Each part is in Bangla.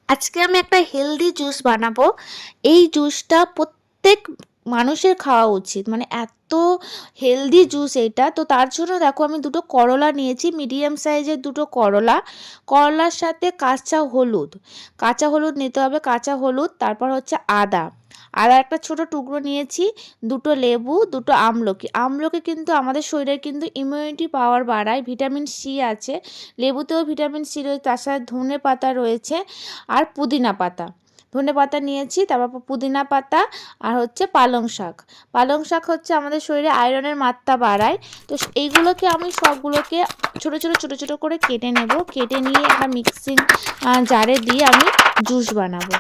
আজকে আমি একটা হেলদি জুস বানাবো। এই জুসটা প্রত্যেক মানুষের খাওয়া উচিত, মানে এত হেলদি জুস এটা। তো তার জন্য দেখো আমি দুটো করলা নিয়েছি, মিডিয়াম সাইজের দুটো করলা। করলার সাথে কাঁচা হলুদ নিতে হবে, কাঁচা হলুদ। তারপর হচ্ছে আদা, আদার একটা ছোট টুকরো নিয়েছি। দুটো লেবু, দুটো আমলকি। আমলকি কিন্তু আমাদের শরীরের কিন্তু ইমিউনিটি পাওয়ার বাড়ায়, ভিটামিন সি আছে লেবুতেও, ভিটামিন সি রয়েছে। তার সাথে ধনে পাতা রয়েছে আর পুদিনা পাতা। ধনে পাতা নিয়েছি, তারপর পুদিনা পাতা আর হচ্ছে পালং শাক। পালং শাক হচ্ছে আমাদের শরীরে আয়রনের মাত্রা বাড়ায়। তো এইগুলোকে আমি সবগুলোকে ছোটো ছোটো ছোটো ছোটো করে কেটে নেব। কেটে নিয়ে একটা মিক্সিং জারে দিয়ে আমি জুস বানাবো।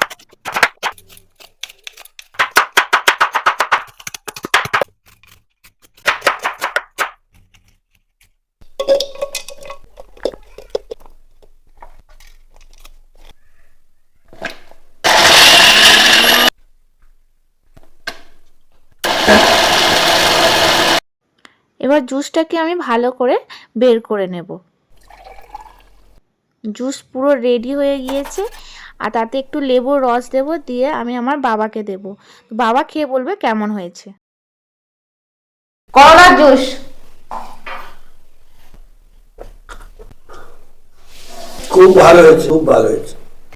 এবার জুসটাকে আমি ভালো করে বের করে নেব। জুস পুরো রেডি হয়ে গিয়েছে। আর তাতে একটু লেবুর রস দেব, দিয়ে আমি আমার বাবাকে দেব। বাবা খেয়ে বলবে কেমন হয়েছে। করলার জুস খুব ভালো হয়েছে, খুব ভালো হয়েছে।